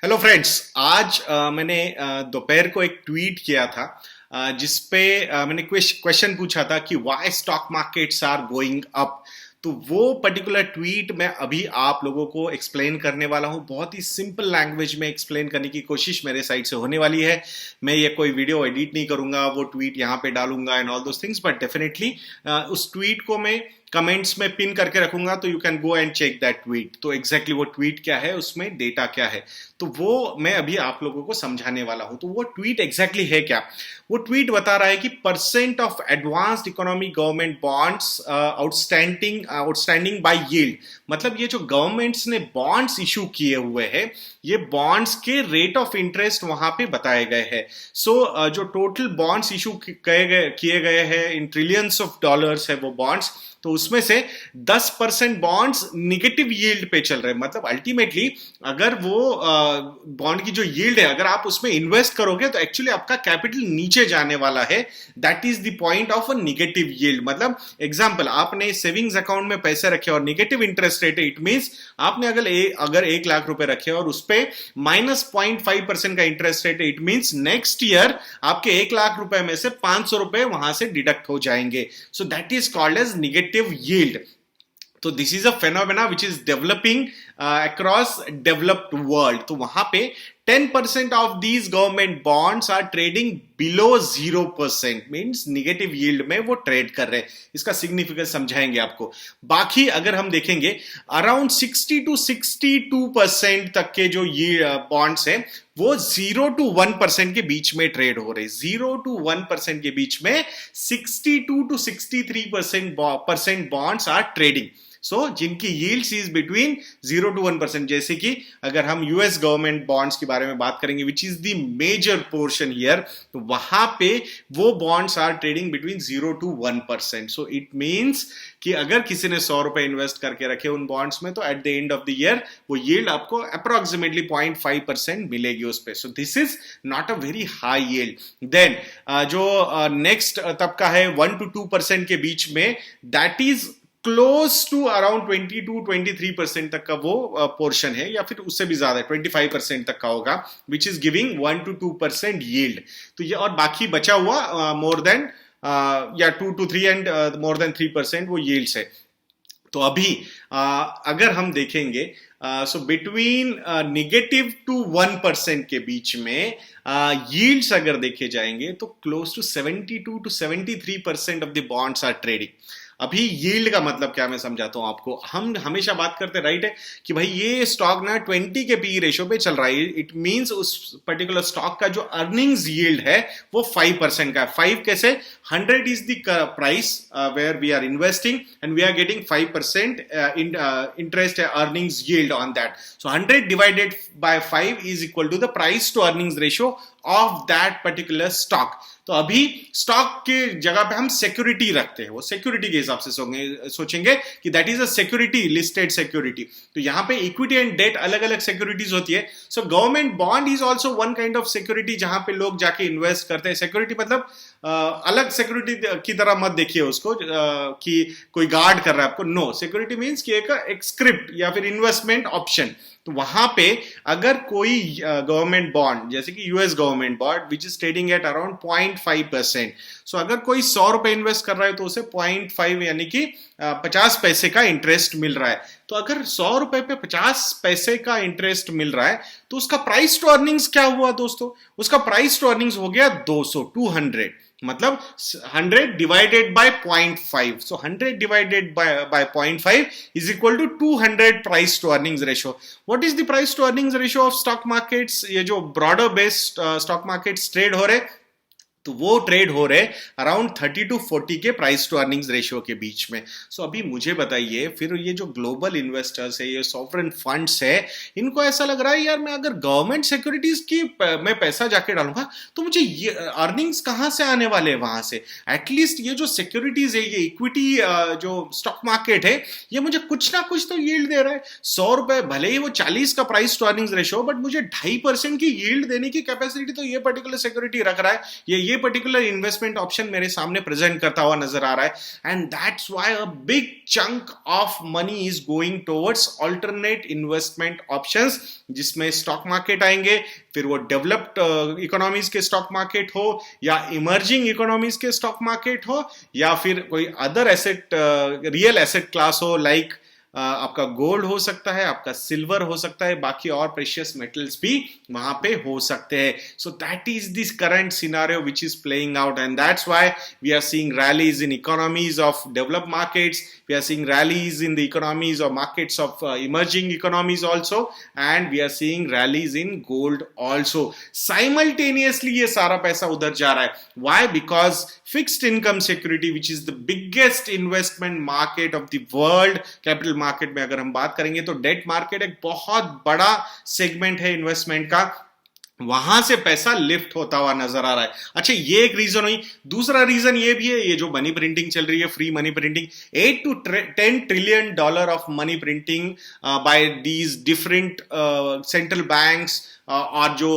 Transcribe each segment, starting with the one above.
Hello friends. आज मैंने दोपहर को एक ट्वीट किया था जिसपे मैंने क्वेश्चन पूछा था कि why stock markets are going up. तो वो पर्टिकुलर ट्वीट मैं अभी आप लोगों को एक्सप्लेन करने वाला हूं। बहुत ही सिंपल लैंग्वेज में एक्सप्लेन करने की कोशिश मेरे साइड से होने वाली है। मैं ये कोई वीडियो एडिट नहीं करूंगा, वो ट्वीट यहाँ पे डालूंगा and all those things, but definitely उस ट्वीट को मैं कमेंट्स में पिन करके रखूंगा, तो you can go and check that tweet. तो एग्जैक्टली वो ट्वीट क्या है, उसमें डेटा क्या है, तो वो मैं अभी आप लोगों को समझाने वाला हूं। तो वो ट्वीट एग्जैक्टली है क्या? वो ट्वीट बता रहा है कि percent of advanced economy government bonds outstanding by yield. मतलब ये जो गवर्नमेंट्स ने बॉन्ड्स इशू किए हुए हैं, ये बॉन्ड्स के रेट ऑफ इंटरेस्ट वहां पे बताए गए हैं। सो जो टोटल बॉन्ड्स इशू किए गए हैं इन ट्रिलियंस ऑफ डॉलर्स है वो बॉन्ड्स, तो उसमें से 10% बॉन्ड्स निगेटिव यील्ड पे चल रहे हैं। मतलब अल्टीमेटली अगर वो बॉन्ड की जो यील्ड है, अगर आप उसमें इन्वेस्ट करोगे तो एक्चुअली आपका कैपिटल नीचे जाने वाला है। That is the point of a negative yield. मतलब एग्जांपल, आपने सेविंग्स अकाउंट में पैसे रखे और निगेटिव इंटरेस्ट रेट है, इट मींस आपने अगर 1 लाख रुपए रखे और उस पर -0.5% का इंटरेस्ट रेट है, इट मींस नेक्स्ट ईयर आपके 1 लाख रुपए में से 500 रुपए वहां से डिडक्ट हो जाएंगे। So that is called as negative yield. तो this is a phenomena which is developing across developed world. तो वहां पे 10% of these government bonds are trading below 0%, means negative yield में वो ट्रेड कर रहे हैं। इसका सिग्निफिकेंस समझाएंगे आपको। बाकी अगर हम देखेंगे, अराउंड 60 to 62% तक के जो ये बॉन्ड्स हैं वो 0 to 1% के बीच में ट्रेड हो रहे हैं। 0 to 1% के बीच में 62 to 63% बॉन्ड्स आर ट्रेडिंग। सो जिनकी यील्ड्स इज बिटवीन 0 to 1%। जैसे कि अगर हम यूएस गवर्नमेंट बॉन्ड्स के बारे में बात करेंगे, which is the major portion here, तो वहां पे वो bonds are trading between 0 to 1%। So it means कि अगर किसी ने 100 रुपए इन्वेस्ट करके रखे उन बॉन्ड्स में, तो at the end of the year वो यील्ड आपको अप्रोक्सीमेटली 0.5% मिलेगी उस पे। So this is not a very high yield. Then जो नेक्स्ट तबका है 1 to 2% के बीच में, that is close to around 20 to 23% तक का वो पोर्शन है, या फिर उससे भी ज्यादा 25% तक का होगा, which is giving 1 to 2% yield. तो ये और बाकी बचा हुआ मोर देन या 2 to 3 एंड मोर देन 3% वो यील्ड्स है। तो अभी अगर हम देखेंगे, सो बिटवीन निगेटिव टू 1% के बीच में यील्ड्स अगर देखे जाएंगे तो close to 72 to 73% of the bonds are trading. अभी यील्ड का मतलब क्या मैं समझाता हूं आपको। हम हमेशा बात करते राइट है कि भाई ये स्टॉक ना 20 के पी रेशो पे चल रहा है। इट मींस उस पर्टिकुलर स्टॉक का जो अर्निंग्स यील्ड है वो 5% का है। 5 कैसे? 100 is the price where we are investing and we are getting 5% interest earnings yield on that. So 100 divided by 5 is equal to the price to earnings ratio of that particular stock. तो अभी stock के जगह पे हम security रखते हैं, वो security के हिसाब से सोचेंगे कि that is a security, listed security. तो यहां पे इक्विटी एंड डेट अलग अलग सिक्योरिटीज होती है। So government bond is also one kind of security जहां पे लोग जाके इन्वेस्ट करते हैं। सिक्योरिटी मतलब अलग सिक्योरिटी की तरह मत देखिए उसको कि कोई गार्ड कर रहा है आपको। नो, सिक्योरिटी मींस कि एक स्क्रिप्ट या फिर इन्वेस्टमेंट ऑप्शन। तो वहां पे अगर कोई गवर्नमेंट बॉन्ड, जैसे कि US government bond which is trading at around 0.5%, सो अगर कोई 100 रुपए इन्वेस्ट कर रहा है तो उसे 0.5 यानी कि 50 पैसे का इंटरेस्ट मिल रहा है। तो अगर 100 रुपए पे 50 पैसे का इंटरेस्ट मिल रहा है तो उसका प्राइस टू अर्निंग्स क्या हुआ दोस्तों? उसका प्राइस टू अर्निंग्स हो गया 200 मतलब 100 divided by 0.5। So 100 divided by 0.5 is equal to 200 price to earnings ratio. What is the price to earnings ratio of stock markets? ये जो broader based stock markets trade हो रहे, तो वो ट्रेड हो रहे अराउंड 30 to 40 के प्राइस टू अर्निंग्स रेशियो के बीच में। सो अभी मुझे बताइए, फिर ये जो ग्लोबल इन्वेस्टर्स है, ये सॉवरेन फंड्स है, इनको ऐसा लग रहा है यार मैं अगर गवर्नमेंट सिक्योरिटीज की मैं पैसा जाके डालूंगा तो मुझे ये अर्निंग्स कहां से आने वाले हैं वहां से? एटलीस्ट ये जो सिक्योरिटीज है, ये इक्विटी जो स्टॉक मार्केट है, ये मुझे कुछ ना कुछ तो यील्ड दे रहा है। 100 रुपए भले ही वो 40 का price to earnings ratio, but मुझे 2.5% की यील्ड देने की कैपेसिटी तो ये पर्टिकुलर सिक्योरिटी रख रहा है। ये ये पर्टिकुलर इन्वेस्टमेंट ऑप्शन मेरे सामने प्रेजेंट करता हुआ नजर आ रहा है and that's why a big chunk of money is going towards alternate investment options, जिसमें स्टॉक मार्केट आएंगे, फिर वो डेवलप्ड इकोनॉमीज के स्टॉक मार्केट हो या इमर्जिंग इकोनॉमीज के स्टॉक मार्केट हो या फिर कोई other asset real asset class हो, लाइक आपका गोल्ड हो सकता है, आपका सिल्वर हो सकता है, बाकी और प्रेशियस मेटल्स भी वहां पे हो सकते हैं. So that is this current scenario which is playing out and that's why we are seeing rallies in economies of developed markets, we are seeing rallies in the economies or markets of emerging economies also, and we are seeing rallies in gold also. Simultaneously ये सारा पैसा उधर जा रहा है. Why? Because fixed income security, which is the biggest investment market of the world, capital market में अगर हम बात करेंगे तो डेट मार्केट एक बहुत बड़ा सेगमेंट है इन्वेस्टमेंट का, वहां से पैसा लिफ्ट होता हुआ नजर आ रहा है. अच्छा, ये एक रीजन हुई. दूसरा रीजन ये भी है, ये जो मनी प्रिंटिंग चल रही है, free money printing, 8 to 10 trillion dollar of money printing by these different central banks, और जो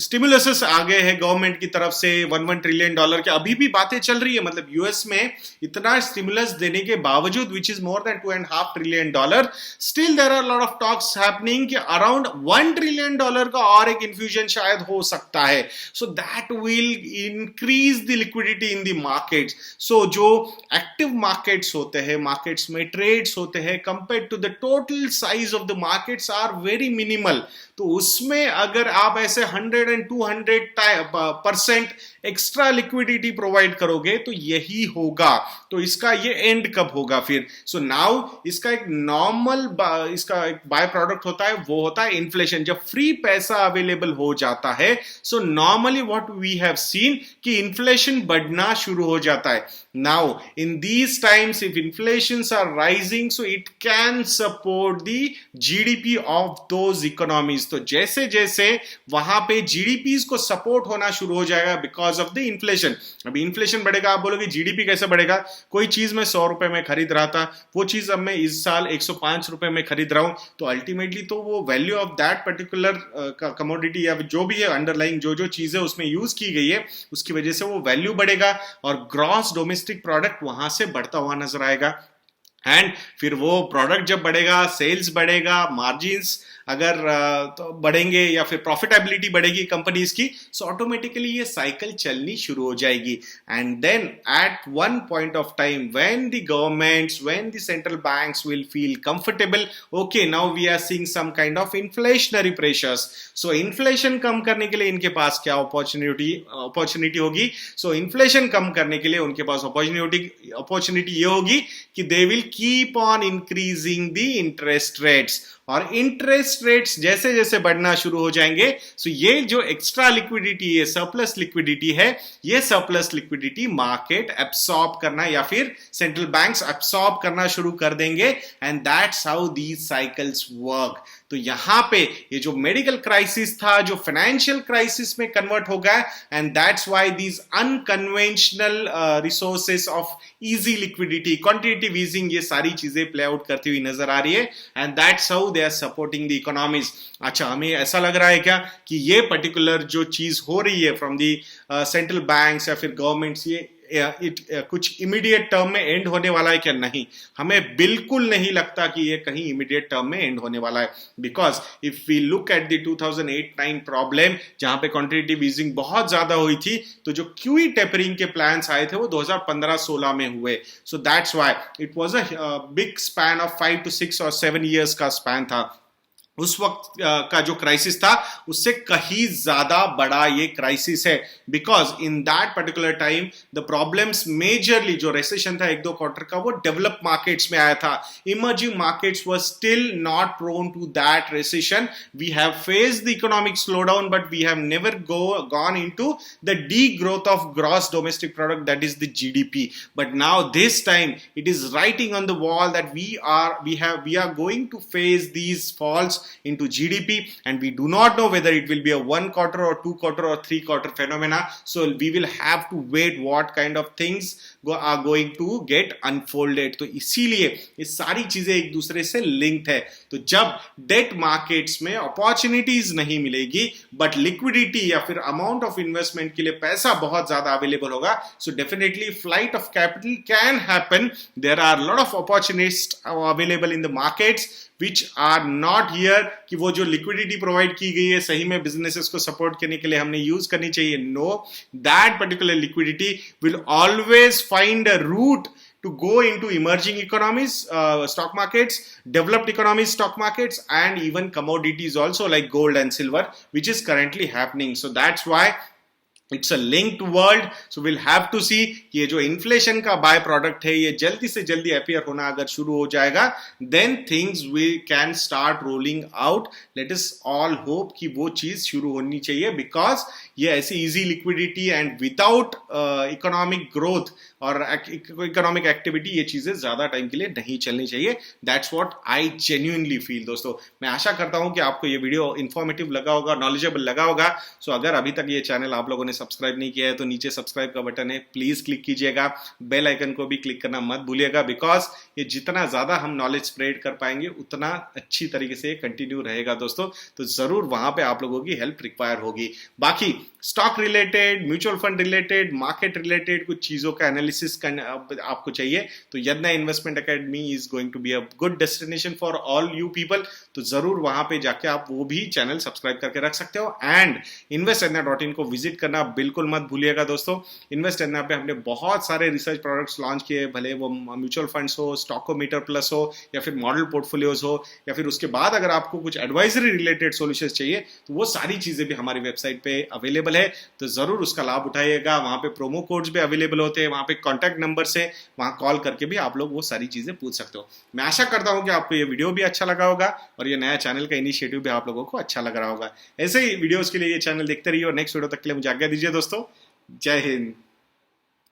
स्टिमुलस आ गए हैं गवर्नमेंट की तरफ से 1 ट्रिलियन डॉलर के, अभी भी बातें चल रही है. मतलब यूएस में इतना स्टिमुलस देने के बावजूद, which is more than $2.5 trillion, still there are lot of talks happening कि अराउंड $1 ट्रिलियन का और एक इन्फ्यूजन शायद हो सकता है. So that will increase the liquidity in the markets. So जो एक्टिव मार्केट्स होते हैं, मार्केट्स में ट्रेड्स होते हैं, compare to the total size of the markets are very minimal. तो उसमें अगर आप ऐसे 100 and 200% एक्स्ट्रा लिक्विडिटी प्रोवाइड करोगे तो यही होगा. तो इसका ये एंड कब होगा फिर? सो नाउ इसका एक नॉर्मल इसका एक बाय प्रोडक्ट होता है, वो होता है इन्फ्लेशन. जब फ्री पैसा अवेलेबल हो जाता है, so normally what we have seen कि इन्फ्लेशन बढ़ना शुरू हो जाता है. Now, in these times, if inflations are rising, so it can support the GDP of those economies. तो जैसे जैसे वहां पे GDPs को सपोर्ट होना शुरू हो जाएगा बिकॉज ऑफ द इन्फ्लेशन. अभी इन्फ्लेशन बढ़ेगा, आप बोलोगे GDP कैसे बढ़ेगा? कोई चीज मैं 100 रुपए में खरीद रहा था, वो चीज अब मैं इस साल 105 रुपए में खरीद रहा हूं, तो अल्टीमेटली तो वो value of that particular commodity या जो भी है अंडरलाइंग जो जो चीजें उसमें यूज की गई है, उसकी वजह से वो वैल्यू बढ़ेगा और ग्रॉस डोमेस्टिक प्रोडक्ट वहां से बढ़ता हुआ नजर आएगा. एंड फिर वो प्रोडक्ट जब बढ़ेगा, सेल्स बढ़ेगा, मार्जिन्स अगर तो बढ़ेंगे या फिर प्रॉफिटेबिलिटी बढ़ेगी कंपनीज की, सो ऑटोमेटिकली ये साइकिल चलनी शुरू हो जाएगी. And then at one point of time when the governments, when the central banks will feel comfortable, okay now we are seeing some kind of inflationary pressures. So inflation कम करने के लिए इनके पास क्या अपॉर्चुनिटी होगी? सो इन्फ्लेशन कम करने के लिए उनके पास अपॉर्चुनिटी ये होगी कि they will keep on increasing the interest rates. और इंटरेस्ट रेट्स जैसे जैसे बढ़ना शुरू हो जाएंगे, सो ये जो एक्स्ट्रा लिक्विडिटी है, सरप्लस लिक्विडिटी है, ये सरप्लस लिक्विडिटी मार्केट एब्सॉर्ब करना या फिर सेंट्रल बैंक्स एब्सॉर्ब करना शुरू कर देंगे. And that's how these cycles work. तो यहां पे ये जो मेडिकल क्राइसिस था, जो फाइनेंशियल क्राइसिस में कन्वर्ट हो गया, and that's why these unconventional resources of easy liquidity, quantitative easing, ये सारी चीजें प्ले आउट करती हुई नजर आ रही है. And that's how they are supporting the economies. अच्छा, हमें ऐसा लग रहा है क्या कि ये पर्टिकुलर जो चीज हो रही है फ्रॉम दी सेंट्रल बैंक्स या फिर गवर्नमेंट्स, ये कुछ इमीडिएट टर्म में एंड होने वाला है क्या? नहीं, हमें बिल्कुल नहीं लगता कि ये कहीं इमीडिएट टर्म में एंड होने वाला है. Because if we look at the 2008-9 problem, जहां पे क्वांटिटेटिव ईजिंग बहुत ज्यादा हुई थी, तो जो क्यूई टेपरिंग के प्लान्स आए थे वो 2015-16 में हुए. So that's why it was a big span of 5 to 6 or 7 years का स्पैन था. उस वक्त का जो क्राइसिस था उससे कहीं ज्यादा बड़ा ये क्राइसिस है. Because in that particular time the problems majorly, जो रेसेशन था 1-2 क्वार्टर का, वो डेवलप मार्केट्स में आया था. Emerging markets were still not prone to that recession. We have faced the economic slow down, but we have never gone into the degrowth of gross domestic product, that is the GDP. But now this time it is writing on the wall that we are going to face these falls into GDP, and we do not know whether it will be a 1 quarter or 2 quarter or 3 quarter phenomena. So we will have to wait what kind of things are going to get unfolded. तो इसीलिए ये सारी चीजें एक दूसरे से linked है. तो जब डेट मार्केट्स में अपॉर्चुनिटीज नहीं मिलेगी बट लिक्विडिटी या फिर अमाउंट ऑफ इन्वेस्टमेंट के लिए पैसा बहुत ज्यादा अवेलेबल होगा, so definitely flight of capital can happen. There are lot of opportunities available in the markets which are not here कि वो जो लिक्विडिटी प्रोवाइड की गई है सही में बिजनेसेस को सपोर्ट करने के लिए हमने यूज करनी चाहिए. No, that particular liquidity will always find a route to go into emerging economies, stock markets, developed economies, stock markets, and even commodities also like gold and silver, which is currently happening. So that's why it's a linked world. So will have to see ये जो inflation का by product है ये जल्दी से जल्दी appear होना अगर शुरू हो जाएगा, then things we can start rolling out. Let us all hope कि वो चीज शुरू होनी चाहिए, बिकॉज ये ऐसी easy liquidity and without economic growth और इकोनॉमिक एक्टिविटी ये चीजें ज्यादा टाइम के लिए नहीं चलनी चाहिए. That's what I genuinely feel. दोस्तों मैं आशा करता हूं कि आपको ये वीडियो इंफॉर्मेटिव लगा होगा, नॉलेजेबल लगा होगा. सो अगर अभी तक ये चैनल आप लोगों ने सब्सक्राइब नहीं किया है तो नीचे सब्सक्राइब का बटन है, प्लीज क्लिक कीजिएगा. बेल आइकन को भी क्लिक करना मत भूलिएगा, बिकॉज ये जितना ज्यादा हम नॉलेज स्प्रेड कर पाएंगे उतना अच्छी तरीके से कंटिन्यू रहेगा दोस्तों. तो जरूर वहां पे आप लोगों की हेल्प रिक्वायर होगी. बाकी stock related, mutual fund related, market related कुछ चीजों का एनालिसिस करना आपको चाहिए तो Yadnya investment academy is going to be a good destination for all you people. तो जरूर वहां पे जाके आप वो भी चैनल सब्सक्राइब करके रख सकते हो. एंड investenna.in को विजिट करना बिल्कुल मत भूलिएगा दोस्तों. इन्वेस्टेडना पे हमने बहुत सारे रिसर्च प्रोडक्ट्स लॉन्च किए, भले वो म्यूचुअल फंड्स हो, स्टॉकोमीटर प्लस हो, या फिर मॉडल पोर्टफोलियोज हो, या फिर उसके बाद अगर आपको कुछ एडवाइजरी रिलेटेड सॉल्यूशंस चाहिए तो वो सारी चीजें भी हमारी वेबसाइट पे अवेलेबल है. तो जरूर उसका लाभ उठाइएगा. वहां पे प्रोमो कोड्स भी अवेलेबल होते हैं, वहां पे कॉन्टैक्ट नंबर से वहां कॉल करके भी आप लोग वो सारी चीजें पूछ सकते हो. मैं आशा करता हूं कि आपको ये वीडियो भी अच्छा लगा होगा और ये नया चैनल का इनिशिएटिव भी आप लोगों को अच्छा लग रहा होगा. ऐसे ही वीडियोस के लिए ये चैनल देखते रहिए और नेक्स्ट वीडियो तक के लिए मुझे आज्ञा दीजिए दोस्तों. जय हिंद.